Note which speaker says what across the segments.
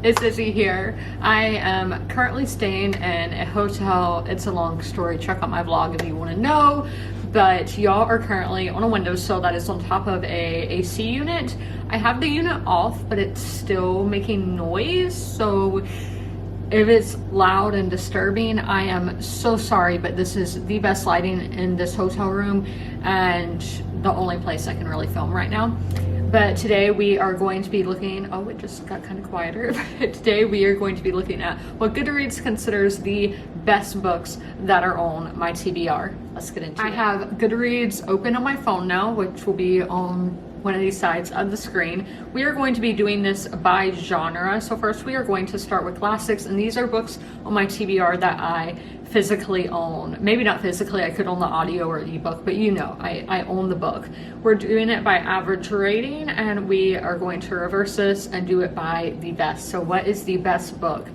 Speaker 1: It's Izzy here. I am currently staying in a hotel. It's a long story. Check out my vlog if you want to know. But y'all are currently on a windowsill that is on top of a AC unit. I have the unit off, but it's still making noise. So if it's loud and disturbing, I am so sorry, but this is the best lighting in this hotel room and the only place I can really film right now. But today we are going to be looking, oh, it just got kind of quieter. Today we are going to be looking at what Goodreads considers the best books that are on my TBR. Let's get into it. I have Goodreads open on my phone now, which will be on one of these sides of the screen. We are going to be doing this by genre. So first we are going to start with classics, and these are books on my TBR that I physically own. Maybe not physically, I could own the audio or ebook, but you know, I own the book. We're doing it by average rating, and we are going to reverse this and do it by the best. So what is the best book?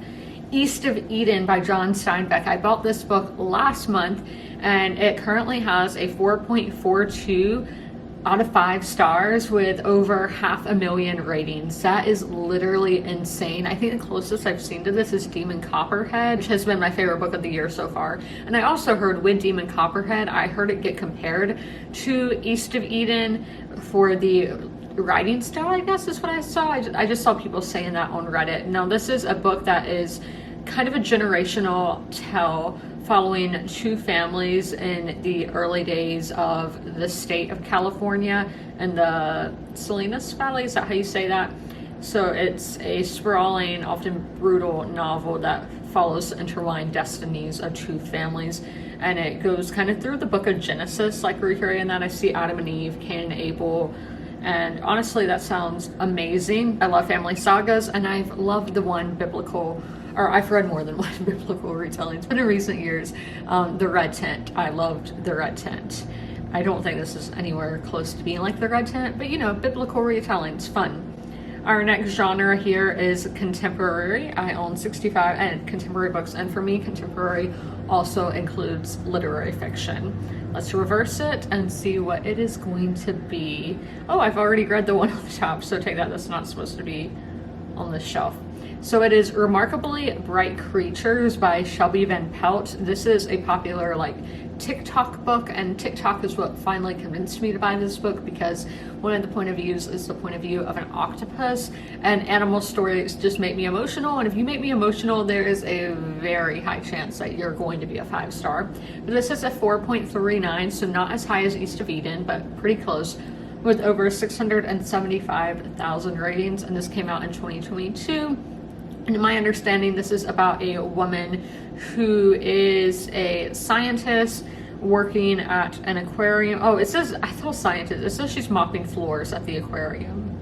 Speaker 1: East of Eden by John Steinbeck. I bought this book last month, and it currently has a 4.42 out of 5 stars with over 500,000 ratings. That is literally insane. I think the closest I've seen to this is Demon Copperhead, which has been my favorite book of the year so far. And I also heard with Demon Copperhead, I heard it get compared to East of Eden for the writing style, I guess is what I saw. I just saw people saying that on Reddit. Now this is a book that is kind of a generational tale following 2 families in the early days of the state of California and the Salinas Valley. Is that how you say that? So it's a sprawling, often brutal novel that follows the intertwined destinies of 2 families. And it goes kind of through the book of Genesis, like recreating that. I see Adam and Eve, Cain and Abel. And honestly, that sounds amazing. I love family sagas, and I've loved the one biblical, or I've read more than one biblical retelling. It's been in recent years. The Red Tent. I loved The Red Tent. I don't think this is anywhere close to being like The Red Tent, but you know, biblical retelling's fun. Our next genre here is contemporary. I own 65 and contemporary books, and for me, contemporary also includes literary fiction. Let's reverse it and see what it is going to be. Oh, I've already read the one on the top, so take that. That's not supposed to be on this shelf. So it is Remarkably Bright Creatures by Shelby Van Pelt. This is a popular TikTok book, and TikTok is what finally convinced me to buy this book, because one of the point of views is the point of view of an octopus, and animal stories just make me emotional, and if you make me emotional, there is a very high chance that you're going to be a 5-star. But this is a 4.39, so not as high as East of Eden, but pretty close, with over 675,000 ratings, and this came out in 2022. And in my understanding, this is about a woman who is a scientist working at an aquarium. Oh, it says, I thought scientist. It says she's mopping floors at the aquarium.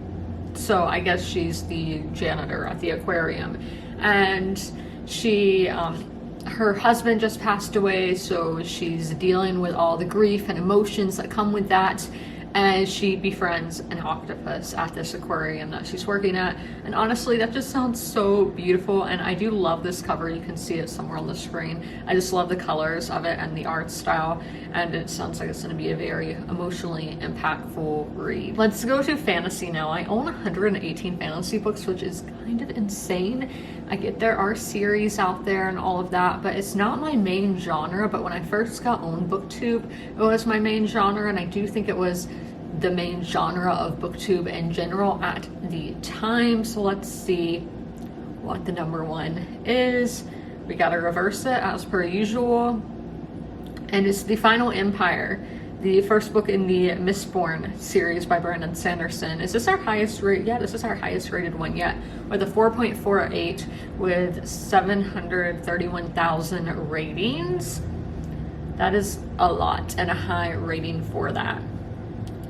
Speaker 1: So I guess she's the janitor at the aquarium. And she, her husband just passed away, so she's dealing with all the grief and emotions that come with that. And she befriends an octopus at this aquarium that she's working at. And honestly, that just sounds so beautiful. And I do love this cover. You can see it somewhere on the screen. I just love the colors of it and the art style. And it sounds like it's going to be a very emotionally impactful read. Let's go to fantasy now. I own 118 fantasy books, which is kind of insane. I get there are series out there and all of that, but it's not my main genre. But when I first got on BookTube, it was my main genre, and I do think it was the main genre of BookTube in general at the time. So let's see what the number 1 is. We gotta reverse it as per usual. And it's The Final Empire, the first book in the Mistborn series by Brandon Sanderson. Is this our highest rate? Yeah, this is our highest rated one yet, with a 4.48 with 731,000 ratings. That is a lot, and a high rating for that.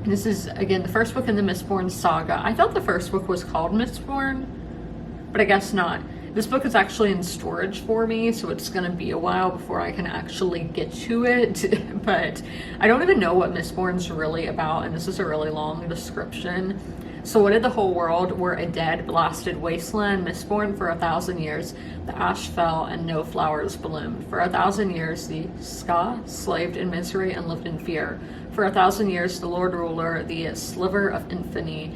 Speaker 1: This is, again, the first book in the Mistborn saga. I thought the first book was called Mistborn, but I guess not. This book is actually in storage for me, so it's gonna be a while before I can actually get to it. But I don't even know what Mistborn's really about, and this is a really long description. So what if the whole world were a dead, blasted wasteland, Mistborn for 1,000 years? The ash fell and no flowers bloomed. For 1,000 years, the Ska slaved in misery and lived in fear. For 1,000 years, the Lord Ruler, the sliver of infamy,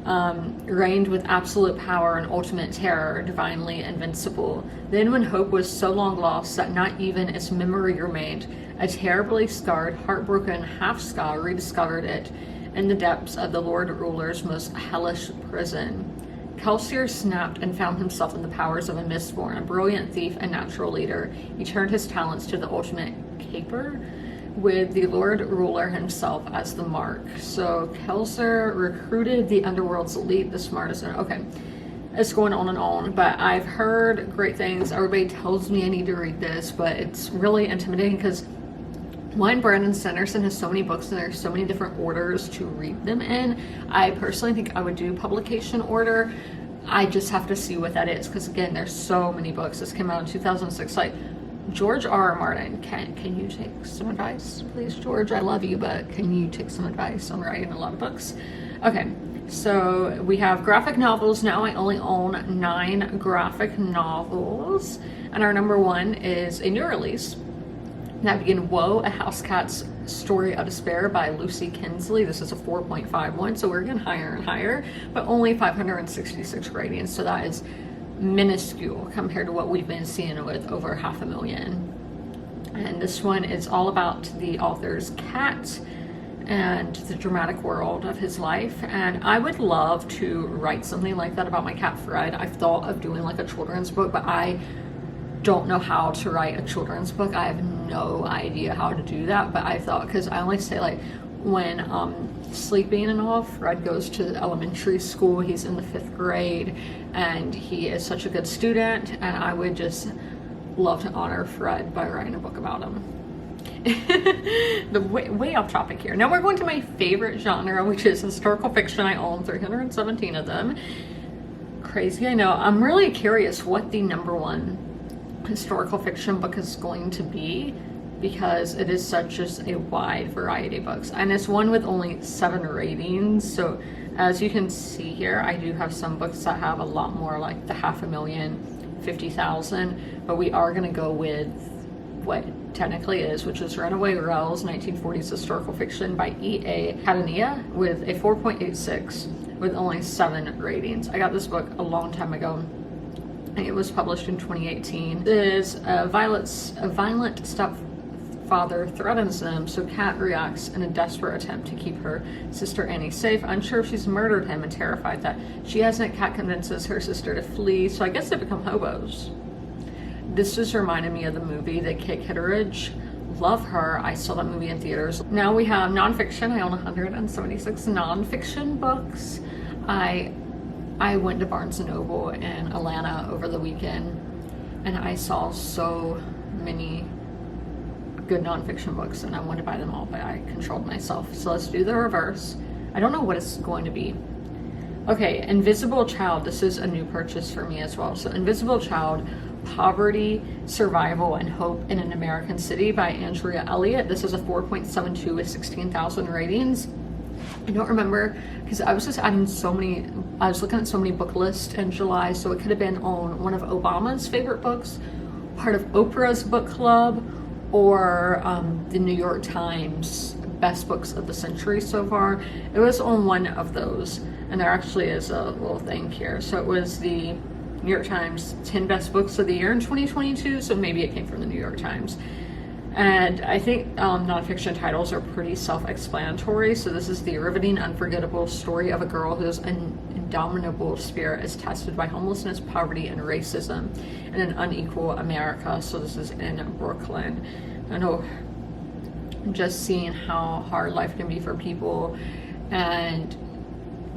Speaker 1: reigned with absolute power and ultimate terror, divinely invincible. Then when hope was so long lost that not even its memory remained, a terribly scarred, heartbroken half-ska rediscovered it in the depths of the Lord Ruler's most hellish prison. Kelsier snapped and found himself in the powers of a mistborn, a brilliant thief and natural leader. He turned his talents to the ultimate caper, with the Lord Ruler himself as the mark. So Kelsier recruited the underworld's elite, the smartest. Okay, it's going on, but I've heard great things. Everybody tells me I need to read this, but it's really intimidating because one, Brandon Sanderson has so many books and there's so many different orders to read them in. I personally think I would do publication order. I just have to see what that is because again, there's so many books. This came out in 2006. Like, George R. R. Martin, can you take some advice, please, George? I love you, but can you take some advice on writing a lot of books? Okay, so we have graphic novels now. I only own 9 graphic novels, and our number 1 is a new release. That began Woe, A House Cat's Story of Despair by Lucy Kinsley. This is a 4.51, so we're getting higher and higher, but only 566 ratings, so that is minuscule compared to what we've been seeing with over 500,000. And this one is all about the author's cat and the dramatic world of his life. And I would love to write something like that about my cat Fred. I've thought of doing like a children's book, but I don't know how to write a children's book. I have no idea how to do that, but I thought, because I only say like when sleeping and all, Fred goes to elementary school, he's in the 5th grade, and he is such a good student, and I would just love to honor Fred by writing a book about him. way off topic here. Now we're going to my favorite genre, which is historical fiction. I own 317 of them. Crazy, I know. I'm really curious what the number 1 historical fiction book is going to be, because it is such just a wide variety of books, and it's one with only 7 ratings. So as you can see here, I do have some books that have a lot more, like the 500,000, 50,000, but we are going to go with what technically is, which is Runaway Rails, 1940s historical fiction by E.A. Catania, with a 4.86 with only 7 ratings. I got this book a long time ago. It was published in 2018. It is a violent stepfather threatens them, so Kat reacts in a desperate attempt to keep her sister Annie safe, unsure if she's murdered him and terrified that she hasn't. Kat convinces her sister to flee, so I guess they become hobos. This just reminded me of the movie The Kate Kitteridge. Love her. I saw that movie in theaters. Now we have nonfiction. I own 176 nonfiction books. I went to Barnes & Noble in Atlanta over the weekend, and I saw so many good nonfiction books, and I wanted to buy them all, but I controlled myself. So let's do the reverse. I don't know what it's going to be. Okay, Invisible Child. This is a new purchase for me as well. So Invisible Child, Poverty, Survival, and Hope in an American City by Andrea Elliott. This is a 4.72 with 16,000 ratings. I don't remember, because I was just adding so many, I was looking at so many book lists in July, so it could have been on one of Obama's favorite books, part of Oprah's book club, or the New York Times best books of the century so far. It was on one of those, and there actually is a little thing here. So it was the New York Times 10 best books of the year in 2022, so maybe it came from the New York Times. And I think nonfiction titles are pretty self-explanatory. So this is the riveting, unforgettable story of a girl whose indomitable spirit is tested by homelessness, poverty, and racism in an unequal America. So this is in Brooklyn. I know, just seeing how hard life can be for people. And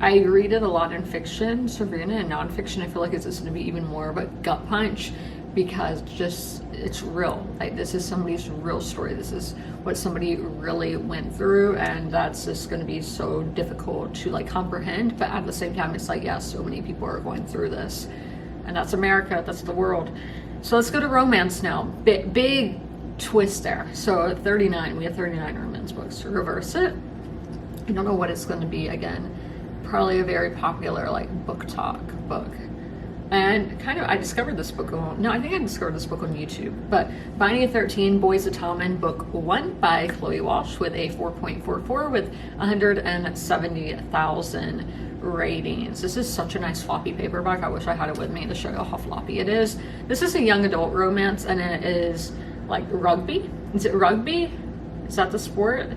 Speaker 1: I read it a lot in fiction, so reading it in nonfiction, I feel like it's just going to be even more of a gut punch, because just it's real. Like, this is somebody's real story. This is what somebody really went through, and that's just going to be so difficult to like comprehend. But at the same time, it's like, yeah, so many people are going through this, and that's America. That's the world. So let's go to romance now. Big twist there. So 39. We have 39 romance books. To reverse it, I don't know what it's going to be again. Probably a very popular like book talk book. And kind of, I discovered this book on, no, I think I discovered this book on YouTube, but Binding of 13, Boys of Tommen, Book 1 by Chloe Walsh with a 4.44 with 170,000 ratings. This is such a nice floppy paperback. I wish I had it with me to show you how floppy it is. This is a young adult romance, and it is like rugby. Is it rugby? Is that the sport?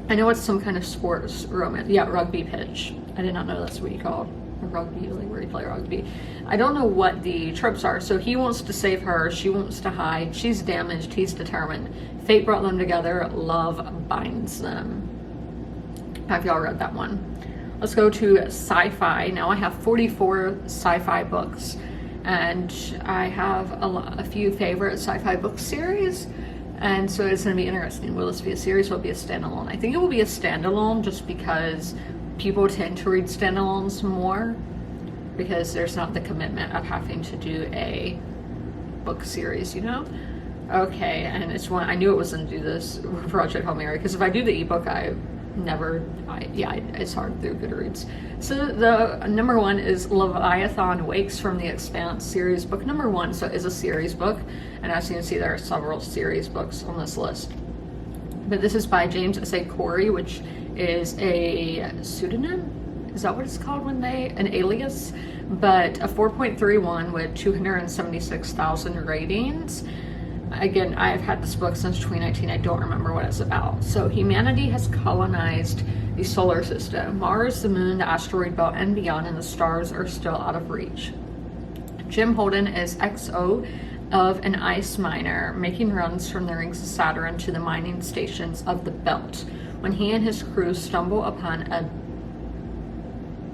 Speaker 1: I know it's some kind of sports romance. Yeah, rugby pitch. I did not know that's what you called a rugby, like where you play rugby. I don't know what the tropes are. So he wants to save her, she wants to hide, she's damaged, he's determined. Fate brought them together, love binds them. Have y'all read that one? Let's go to sci-fi. Now I have 44 sci-fi books, and I have a few favorite sci-fi book series. And so it's going to be interesting. Will this be a series? Will it be a standalone? I think it will be a standalone just because people tend to read standalones more because there's not the commitment of having to do a book series, you know? Okay, and it's one, I knew it was going to do this Project Hail Mary, because if I do the ebook, it's hard through Goodreads. So the number one is Leviathan Wakes from the Expanse series, book number 1. So it is a series book, and as you can see, there are several series books on this list. But this is by James S.A. Corey, which is a pseudonym. Is that what it's called when an alias? But a 4.31 with 276,000 ratings. Again, I've had this book since 2019. I don't remember what it's about. So humanity has colonized the solar system. Mars, the moon, the asteroid belt, and beyond, and the stars are still out of reach. Jim Holden is XO of an ice miner, making runs from the rings of Saturn to the mining stations of the belt. When he and his crew stumble upon a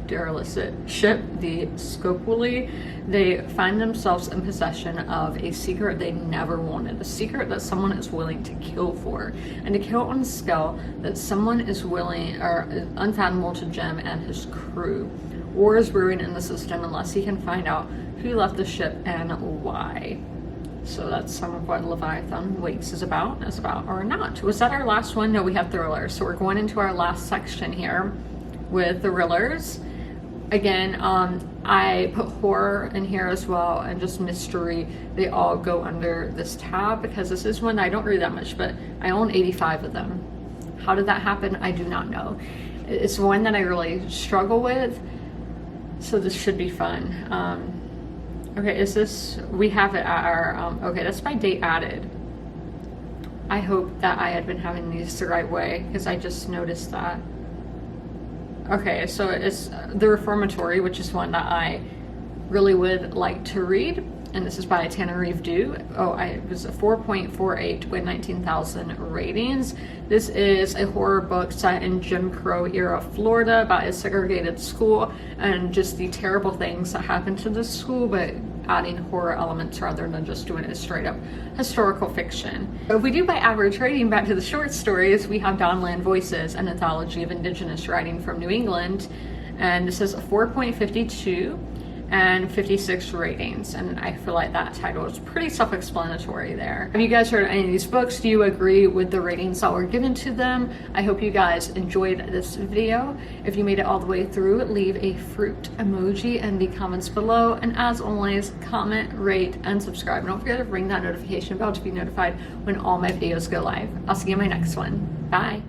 Speaker 1: derelict ship, the Scopuli, they find themselves in possession of a secret they never wanted, a secret that someone is willing to kill for, and to kill on a scale that someone is willing or unfathomable to Jim and his crew. War is brewing in the system unless he can find out who left the ship and why. So that's some of what Leviathan Wakes is about or not. Was that our last one? No, we have thrillers. So we're going into our last section here with thrillers. Again, I put horror in here as well, and just mystery. They all go under this tab because this is one I don't read that much, but I own 85 of them. How did that happen? I do not know. It's one that I really struggle with, so this should be fun. Okay, we have it at our, okay, that's by date added. I hope that I had been having these the right way, because I just noticed that. Okay, so it's The Reformatory, which is one that I really would like to read, and this is by Tananarive Due. It was a 4.48 with 19,000 ratings. This is a horror book set in Jim Crow era Florida about a segregated school and just the terrible things that happen to this school, but adding horror elements rather than just doing it straight up historical fiction. So if we do by average rating, back to the short stories, we have Dawnland Voices, an anthology of indigenous writing from New England, and this is a 4.52 and 56 ratings, and I feel like that title is pretty self-explanatory there. Have you guys heard any of these books? Do you agree with the ratings that were given to them? I hope you guys enjoyed this video. If you made it all the way through, leave a fruit emoji in the comments below, and as always, comment, rate, and subscribe. And don't forget to ring that notification bell to be notified when all my videos go live. I'll see you in my next one. Bye.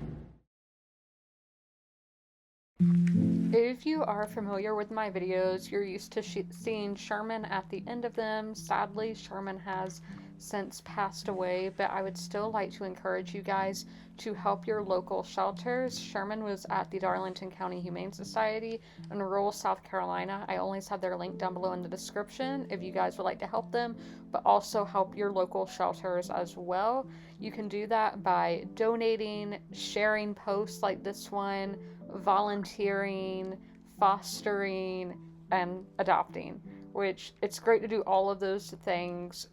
Speaker 1: If you are familiar with my videos, you're used to seeing Sherman at the end of them. Sadly, Sherman has since passed away, but I would still like to encourage you guys to help your local shelters. Sherman was at the Darlington County Humane Society in rural South Carolina. I always have their link down below in the description if you guys would like to help them, but also help your local shelters as well. You can do that by donating, sharing posts like this one, volunteering, fostering, and adopting, which it's great to do all of those things.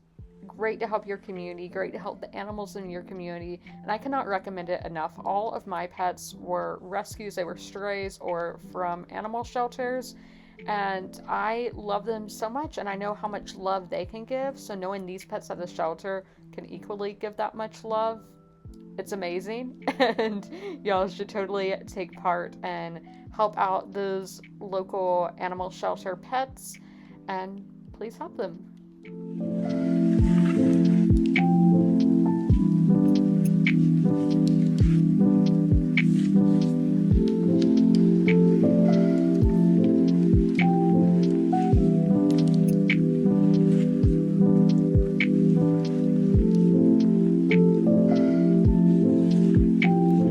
Speaker 1: Great to help your community, great to help the animals in your community, and I cannot recommend it enough. All of my pets were rescues, they were strays or from animal shelters, and I love them so much, and I know how much love they can give, so knowing these pets at the shelter can equally give that much love, It's amazing, and y'all should totally take part and help out those local animal shelter pets, and please help them.